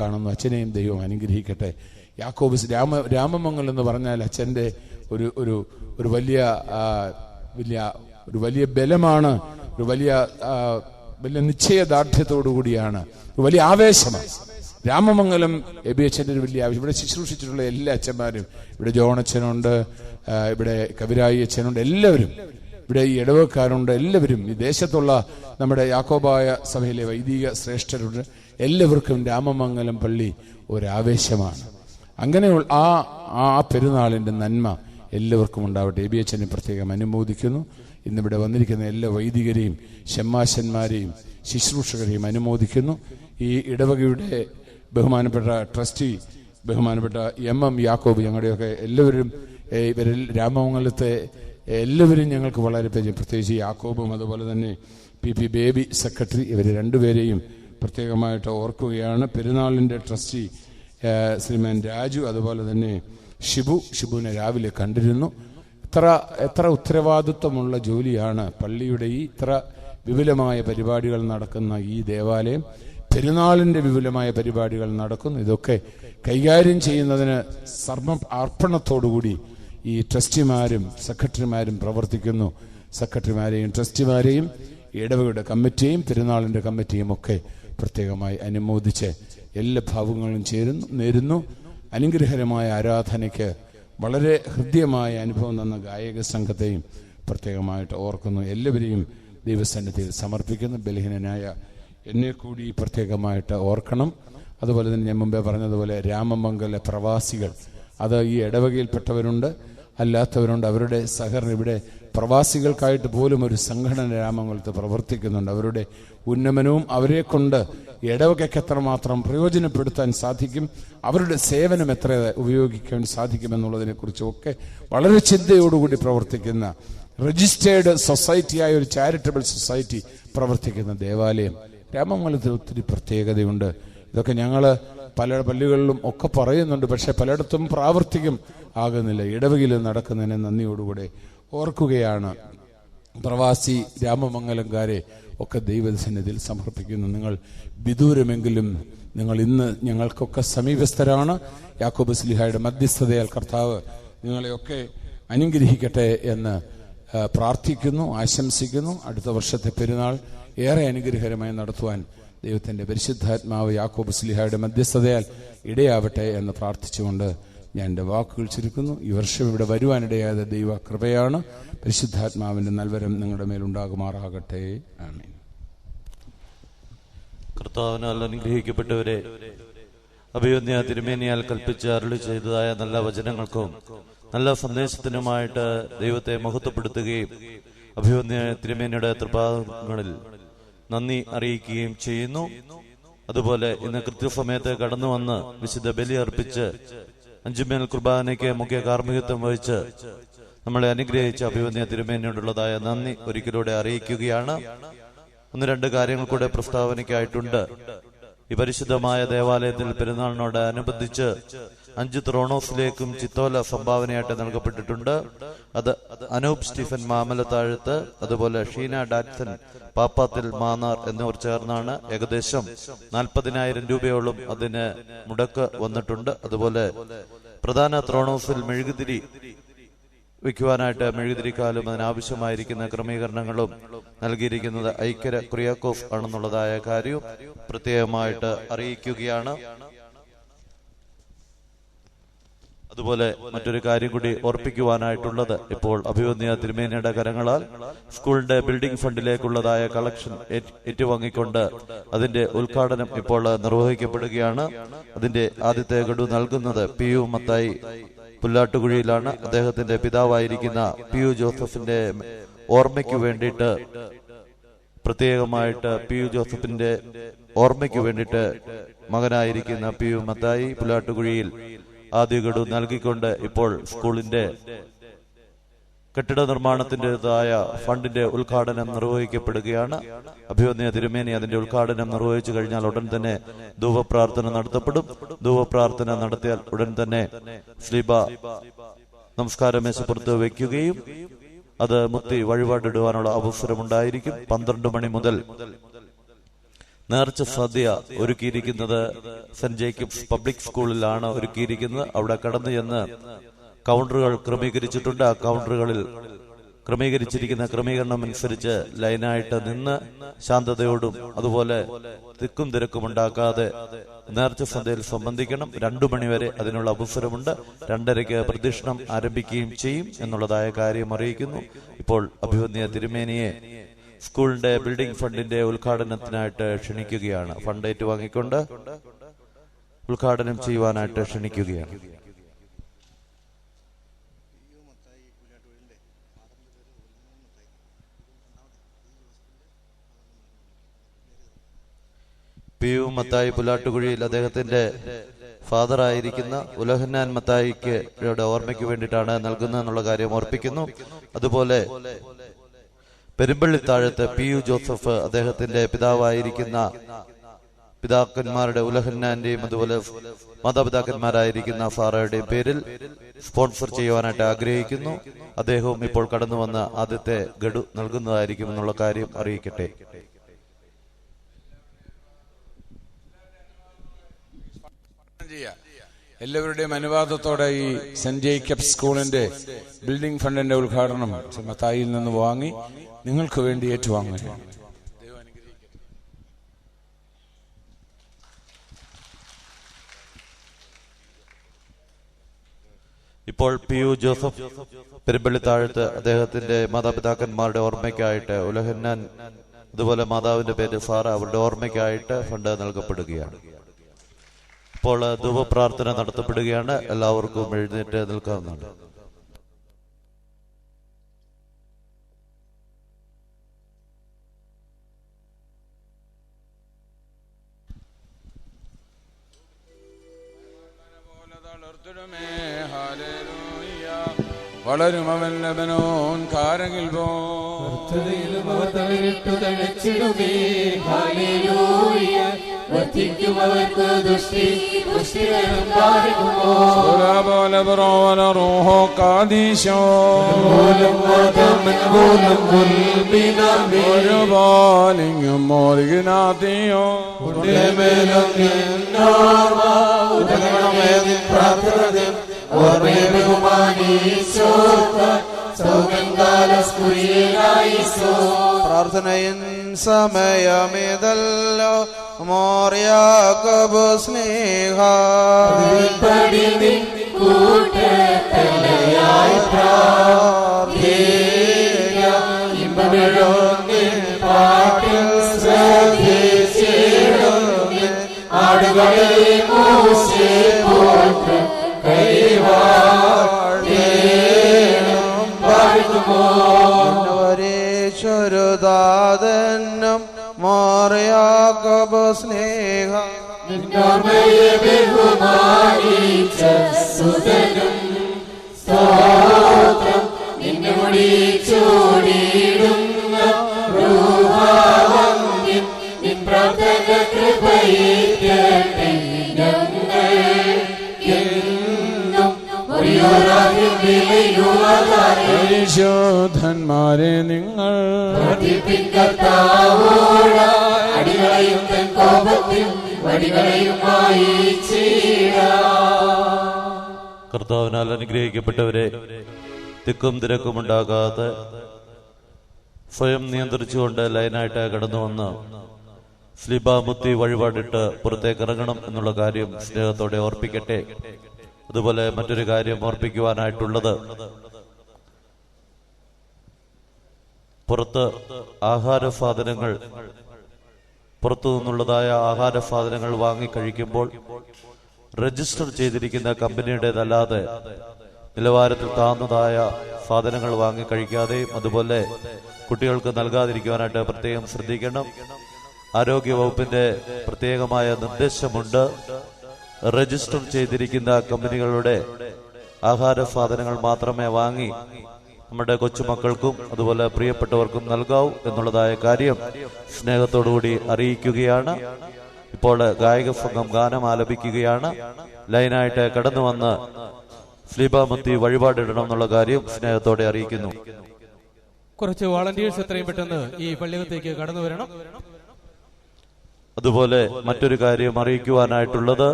കാണുന്നു. അച്ഛനെയും ദൈവം അനുഗ്രഹിക്കട്ടെ. യാക്കോബ് രാമമംഗലം എന്ന് പറഞ്ഞാൽ അച്ഛൻ്റെ ഒരു വലിയ ബലമാണ്, ഒരു വലിയ നിശ്ചയദാർഢ്യത്തോടു കൂടിയാണ്, ഒരു വലിയ ആവേശമാണ്. രാമമംഗലം എബി അച്ഛൻ്റെ ഒരു വലിയ ആവശ്യം. ഇവിടെ ശുശ്രൂഷിച്ചിട്ടുള്ള എല്ലാ അച്ഛന്മാരും, ഇവിടെ ജോണച്ഛനുണ്ട്, ഇവിടെ കവിരായി അച്ഛനുണ്ട്, എല്ലാവരും ഇവിടെ ഈ ഇടവക്കാരുണ്ട്, എല്ലാവരും ഈ ദേശത്തുള്ള നമ്മുടെ യാക്കോബായ സഭയിലെ വൈദിക ശ്രേഷ്ഠരുണ്ട്. എല്ലാവർക്കും രാമമംഗലം പള്ളി ഒരാവേശമാണ്. അങ്ങനെയുള്ള ആ പെരുന്നാളിൻ്റെ നന്മ എല്ലാവർക്കും ഉണ്ടാവട്ടെ. എബി അച്ഛനെ പ്രത്യേകം അനുമോദിക്കുന്നു. ഇന്നിവിടെ വന്നിരിക്കുന്ന എല്ലാ വൈദികരെയും ഷമ്മാശന്മാരെയും ശുശ്രൂഷകരെയും അനുമോദിക്കുന്നു. ഈ ഇടവകയുടെ ബഹുമാനപ്പെട്ട ട്രസ്റ്റി ബഹുമാനപ്പെട്ട MM യാക്കോബ്, ഞങ്ങളുടെയൊക്കെ എല്ലാവരും ഇവരിൽ രാമമംഗലത്തെ എല്ലാവരും ഞങ്ങൾക്ക് വളരെ പ്രത്യേകിച്ച് യാക്കോബും അതുപോലെ തന്നെ PP ബേബി സെക്രട്ടറി, ഇവർ രണ്ടുപേരെയും പ്രത്യേകമായിട്ട് ഓർക്കുകയാണ്. പെരുന്നാളിൻ്റെ ട്രസ്റ്റി ശ്രീമാൻ രാജു, അതുപോലെ തന്നെ ഷിബുവിനെ രാവിലെ കണ്ടിരുന്നു. എത്ര ഉത്തരവാദിത്വമുള്ള ജോലിയാണ് പള്ളിയുടെ ഇത്ര വിപുലമായ പരിപാടികൾ നടക്കുന്ന ഈ ദേവാലയം. പെരുന്നാളിൻ്റെ വിപുലമായ പരിപാടികൾ നടക്കുന്നു. ഇതൊക്കെ കൈകാര്യം ചെയ്യുന്നതിന് അർപ്പണത്തോടുകൂടി ഈ ട്രസ്റ്റിമാരും സെക്രട്ടറിമാരും പ്രവർത്തിക്കുന്നു. സെക്രട്ടറിമാരെയും ട്രസ്റ്റിമാരെയും ഇടവകയുടെ കമ്മിറ്റിയും പെരുന്നാളിൻ്റെ കമ്മിറ്റിയും ഒക്കെ പ്രത്യേകമായി അനുമോദിച്ച് എല്ലാ ഭാവങ്ങളും നേരുന്നു. അനുഗ്രഹകരമായ ആരാധനയ്ക്ക് വളരെ ഹൃദ്യമായ അനുഭവം തന്ന ഗായക സംഘത്തെയും പ്രത്യേകമായിട്ട് ഓർക്കുന്നു. എല്ലാവരെയും ദൈവസന്നിധിയിൽ സമർപ്പിക്കുന്നു. ബലഹീനനായ എന്നെ കൂടി പ്രത്യേകമായിട്ട് ഓർക്കണം. അതുപോലെ തന്നെ ഞാൻ മുമ്പേ പറഞ്ഞതുപോലെ രാമമംഗല പ്രവാസികൾ, അത് ഈ ഇടവകയിൽപ്പെട്ടവരുണ്ട്, അല്ലാത്തവരുണ്ട്. അവരുടെ സഹകരണം, ഇവിടെ പ്രവാസികൾക്കായിട്ട് പോലും ഒരു സംഘടന രാമമംഗലത്ത് പ്രവർത്തിക്കുന്നുണ്ട്. അവരുടെ ഉന്നമനവും അവരെ കൊണ്ട് ഇടവകയ്ക്ക് എത്രമാത്രം പ്രയോജനപ്പെടുത്താൻ സാധിക്കും, അവരുടെ സേവനം എത്ര ഉപയോഗിക്കാൻ സാധിക്കുമെന്നുള്ളതിനെക്കുറിച്ചൊക്കെ വളരെ ചിന്തയോടുകൂടി പ്രവർത്തിക്കുന്ന രജിസ്റ്റേർഡ് സൊസൈറ്റിയായ ഒരു ചാരിറ്റബിൾ സൊസൈറ്റി പ്രവർത്തിക്കുന്ന ദേവാലയം രാമമംഗലത്തിൽ ഒത്തിരി പ്രത്യേകതയുണ്ട്. ഇതൊക്കെ ഞങ്ങൾ പല പള്ളികളിലും ഒക്കെ പറയുന്നുണ്ട്, പക്ഷെ പലയിടത്തും പ്രാവർത്തികം ആകുന്നില്ല. ഇടവകയിൽ നടക്കുന്നതിനെ നന്ദിയോടുകൂടെ ഓർക്കുകയാണ്. പ്രവാസി രാമമംഗലംകാരെ ഒക്കെ ദൈവസന്നിധിയിൽ സമർപ്പിക്കുന്നു. നിങ്ങൾ വിദൂരമെങ്കിലും നിങ്ങൾ ഇന്ന് ഞങ്ങൾക്കൊക്കെ സമീപസ്ഥരാണ്. യാക്കോബ് ശ്ലീഹായുടെ മധ്യസ്ഥതയാൽ കർത്താവ് നിങ്ങളെയൊക്കെ അനുഗ്രഹിക്കട്ടെ എന്ന് പ്രാർത്ഥിക്കുന്നു, ആശംസിക്കുന്നു. അടുത്ത വർഷത്തെ പെരുന്നാൾ ഏറെ അനുഗ്രഹകരമായി നടത്തുവാൻ ദൈവത്തിൻ്റെ പരിശുദ്ധാത്മാവ് യാക്കോബ് ശ്ലീഹായുടെ മധ്യസ്ഥതയാൽ ഇടയാവട്ടെ എന്ന് പ്രാർത്ഥിച്ചുകൊണ്ട് ഞാൻ എൻ്റെ വാക്കുകൾ ചുരുക്കുന്നു. ഈ വർഷം ഇവിടെ വരുവാനിടയായ ദൈവ കൃപയാണ്. പരിശുദ്ധാത്മാവിൻ്റെ നൽവരം നിങ്ങളുടെ മേലുണ്ടാകുമാറാകട്ടെ. ആമേൻ. കർത്താവിനാൽ അനുഗ്രഹിക്കപ്പെട്ടവരെ, അഭിവന്യ തിരുമേനിയാൽ കൽപ്പിച്ച് അരുളി ചെയ്തതായ നല്ല വചനങ്ങൾക്കും നല്ല സന്ദേശത്തിനുമായിട്ട് ദൈവത്തെ മഹത്വപ്പെടുത്തുകയും അഭിവന്യ തിരുമേനിയുടെ തൃപാദങ്ങളിൽ നന്ദി അറിയിക്കുകയും ചെയ്യുന്നു. അതുപോലെ ഇന്ന് കൃത്യസമയത്ത് കടന്നു വന്ന് വിശുദ്ധ ബലി അർപ്പിച്ച് അഞ്ചുമേൽ കുർബാനയ്ക്ക് മുഖ്യ കാർമ്മികത്വം വഹിച്ച് നമ്മളെ അനുഗ്രഹിച്ച അഭിവന്യ തിരുമേനിയോടുള്ളതായ നന്ദി ഒരിക്കലൂടെ അറിയിക്കുകയാണ്. 1-2 കാര്യങ്ങൾ കൂടെ പ്രസ്താവനയ്ക്കായിട്ടുണ്ട്. ഈ പരിശുദ്ധമായ ദേവാലയത്തിൽ പെരുന്നാളിനോട് അനുബന്ധിച്ച് 5 ത്രോണോസിലേക്കും ചിത്തോല സംഭാവനയായിട്ട് നൽകപ്പെട്ടിട്ടുണ്ട്. അത് അനൂപ് സ്റ്റീഫൻ മാമലത്താഴത്ത്, അതുപോലെ ഷീന ഡാറ്റ്സൺ പാപ്പാത്തിൽ മാന്നാർ എന്നിവർ ചേർന്നാണ്. ഏകദേശം 40,000 രൂപയോളം അതിന് മുടക്ക് വന്നിട്ടുണ്ട്. അതുപോലെ പ്രധാന ത്രോണോസിൽ മെഴുകുതിരി വയ്ക്കുവാനായിട്ട് മെഴുകുതിരിക്കാലും അതിനാവശ്യമായിരിക്കുന്ന ക്രമീകരണങ്ങളും നൽകിയിരിക്കുന്നത് ഐക്യര കുര്യാക്കോസ് ആണെന്നുള്ളതായ കാര്യം പ്രത്യേകമായിട്ട് അറിയിക്കുകയാണ്. അതുപോലെ മറ്റൊരു കാര്യം കൂടി ഓർപ്പിക്കുവാനായിട്ടുള്ളത്, ഇപ്പോൾ അഭിവന്യ തിരുമേനിയുടെ കരങ്ങളാൽ സ്കൂളിന്റെ ബിൽഡിംഗ് ഫണ്ടിലേക്കുള്ളതായ കളക്ഷൻ ഏറ്റുവാങ്ങിക്കൊണ്ട് അതിന്റെ ഉദ്ഘാടനം ഇപ്പോൾ നിർവഹിക്കപ്പെടുകയാണ്. അതിന്റെ ആദ്യത്തെ ഗഡു നൽകുന്നത് PU മത്തായി പുല്ലാട്ടുകുഴിയിലാണ്. അദ്ദേഹത്തിന്റെ പിതാവായിരിക്കുന്ന PU ജോസഫിന്റെ ഓർമ്മയ്ക്ക് വേണ്ടിയിട്ട് പ്രത്യേകമായിട്ട് PU ജോസഫിന്റെ ഓർമ്മയ്ക്ക് വേണ്ടിയിട്ട് മകനായിരിക്കുന്ന PU മത്തായി പുല്ലാട്ടുകുഴിയിൽ ആദ്യ ഗഡു നൽകിക്കൊണ്ട് ഇപ്പോൾ സ്കൂളിന്റെ കെട്ടിട നിർമ്മാണത്തിൻ്റെതായ ഫണ്ടിന്റെ ഉദ്ഘാടനം നിർവഹിക്കപ്പെടുകയാണ്. അഭിവന്യ തിരുമേനി അതിന്റെ ഉദ്ഘാടനം നിർവഹിച്ചു കഴിഞ്ഞാൽ ഉടൻ തന്നെ ധൂപപ്രാർത്ഥന നടത്തപ്പെടും. ധൂപപ്രാർത്ഥന നടത്തിയാൽ ഉടൻ തന്നെ ശ്ലീബ നമസ്കാര മേശപ്പുറത്ത് വയ്ക്കുകയും അത് മുത്തി വഴിപാടിടുവാനുള്ള അവസരമുണ്ടായിരിക്കും. 12 മണി മുതൽ നേർച്ച സദ്യ ഒരുക്കിയിരിക്കുന്നത് സെന്റ് ജേക്കബ്സ് പബ്ലിക് സ്കൂളിലാണ് ഒരുക്കിയിരിക്കുന്നത്. അവിടെ കടന്നു ചെന്ന് കൗണ്ടറുകൾ ക്രമീകരിച്ചിട്ടുണ്ട്. ആ കൗണ്ടറുകളിൽ ക്രമീകരിച്ചിരിക്കുന്ന ക്രമീകരണം അനുസരിച്ച് ലൈനായിട്ട് നിന്ന് ശാന്തതയോടും അതുപോലെ തിക്കും തിരക്കും ഉണ്ടാക്കാതെ നേർച്ച സന്ധ്യയിൽ സംബന്ധിക്കണം. 2 മണിവരെ അതിനുള്ള അവസരമുണ്ട്. 2:30 പ്രദക്ഷിണം ആരംഭിക്കുകയും ചെയ്യും എന്നുള്ളതായ കാര്യം അറിയിക്കുന്നു. ഇപ്പോൾ അഭിവന്യ തിരുമേനിയെ സ്കൂളിന്റെ ബിൽഡിംഗ് ഫണ്ടിന്റെ ഉദ്ഘാടനത്തിനായിട്ട് ക്ഷണിക്കുകയാണ്. ഫണ്ട് ഏറ്റുവാങ്ങിക്കൊണ്ട് ഉദ്ഘാടനം ചെയ്യുവാനായിട്ട് ക്ഷണിക്കുകയാണ്. പി.യു. മത്തായി പുലാട്ടുകുഴിയിൽ അദ്ദേഹത്തിന്റെ ഫാദറായിരിക്കുന്ന ഉലഹന്നാൻ മത്തായിക്ക് ഓർമ്മയ്ക്ക് വേണ്ടിയിട്ടാണ് നൽകുന്നതെന്നുള്ള കാര്യം ഓർപ്പിക്കുന്നു. അതുപോലെ പെരുമ്പള്ളിത്താഴത്ത് പി.യു. ജോസഫ് അദ്ദേഹത്തിന്റെ പിതാവായിരിക്കുന്ന പിതാക്കന്മാരുടെ ഉലഹന്നാന്റെയും അതുപോലെ മാതാപിതാക്കന്മാരായിരിക്കുന്ന സാറയുടെയും പേരിൽ സ്പോൺസർ ചെയ്യുവാനായിട്ട് ആഗ്രഹിക്കുന്നു. അദ്ദേഹവും ഇപ്പോൾ കടന്നു വന്ന് ആദ്യത്തെ ഗഡു നൽകുന്നതായിരിക്കും എന്നുള്ള കാര്യം അറിയിക്കട്ടെ. എല്ലാവരുടെയും അനുവാദത്തോടെ ഈ സെന്റ് ജേക്കബ്സ് സ്കൂളിന്റെ ബിൽഡിംഗ് ഫണ്ടിന്റെ ഉദ്ഘാടനം മത്തായിയിൽ നിന്ന് വാങ്ങി നിങ്ങൾക്ക് വേണ്ടി ഏറ്റുവാങ്ങുക. ഇപ്പോൾ പി.യു. ജോസഫ് പെരുമ്പള്ളിത്താഴത്ത് അദ്ദേഹത്തിന്റെ മാതാപിതാക്കന്മാരുടെ ഓർമ്മയ്ക്കായിട്ട് ഉലഹന്നാൻ അതുപോലെ മാതാവിന്റെ പേര് സാറ അവരുടെ ഓർമ്മയ്ക്കായിട്ട് ഫണ്ട് നൽകപ്പെടുകയാണ്. ഇപ്പോൾ ധൂപപ്രാർത്ഥന നടത്തപ്പെടുകയാണ്. എല്ലാവർക്കും എഴുന്നേറ്റ് നിൽക്കാവുന്നതാണ്. വളരും അവൻ ലബനോൻ കാരകിൽ ും മോദിനാത്തിയോ പ്രാർത്ഥനയിൻ സമയമേതല്ലോ മോറിയാക്കോബ് സ്നേഹ ും മോറിയാക്കോബ് സ്നേഹ പരിശോധന്മാരെ നിങ്ങൾ കർത്താവിനാൽ അനുഗ്രഹിക്കപ്പെട്ടവരെ, തിക്കും തിരക്കും ഉണ്ടാകാതെ സ്വയം നിയന്ത്രിച്ചുകൊണ്ട് ലൈനായിട്ട് കടന്നു വന്ന് സ്ലിബാമുത്തി വഴിപാടിട്ട് പുറത്തേക്ക് ഇറങ്ങണം എന്നുള്ള കാര്യം സ്നേഹത്തോടെ ഓർപ്പിക്കട്ടെ. അതുപോലെ മറ്റൊരു കാര്യം ഓർപ്പിക്കുവാനായിട്ടുള്ളത്, പുറത്ത് ആഹാര സാധനങ്ങൾ പുറത്തു നിന്നുള്ളതായ ആഹാര സാധനങ്ങൾ വാങ്ങിക്കഴിക്കുമ്പോൾ രജിസ്റ്റർ ചെയ്തിരിക്കുന്ന കമ്പനിയുടേതല്ലാതെ നിലവാരത്തിൽ താഴ്ന്നതായ സാധനങ്ങൾ വാങ്ങിക്കഴിക്കാതെയും അതുപോലെ കുട്ടികൾക്ക് നൽകാതിരിക്കുവാനായിട്ട് പ്രത്യേകം ശ്രദ്ധിക്കണം. ആരോഗ്യ വകുപ്പിന്റെ പ്രത്യേകമായ നിർദ്ദേശമുണ്ട്. രജിസ്റ്റർ ചെയ്തിരിക്കുന്ന കമ്പനികളുടെ ആഹാര സാധനങ്ങൾ മാത്രമേ വാങ്ങി നമ്മുടെ കൊച്ചുമക്കൾക്കും അതുപോലെ പ്രിയപ്പെട്ടവർക്കും നൽകാവൂ എന്നുള്ളതായ കാര്യം സ്നേഹത്തോടുകൂടി അറിയിക്കുകയാണ്. ഇപ്പോൾ ഗായക സംഘം ഗാനം ആലപിക്കുകയാണ്. ലൈനായിട്ട് കടന്നു വന്ന് സ്ലീബാമുത്തി വഴിപാടിടണം എന്നുള്ള കാര്യം സ്നേഹത്തോടെ അറിയിക്കുന്നു. കുറച്ച് വോളണ്ടിയേഴ്സ് എത്രയും പെട്ടെന്ന് ഈ പള്ളികത്തേക്ക് കടന്നു വരണം. അതുപോലെ മറ്റൊരു കാര്യം അറിയിക്കുവാനായിട്ടുള്ളത്,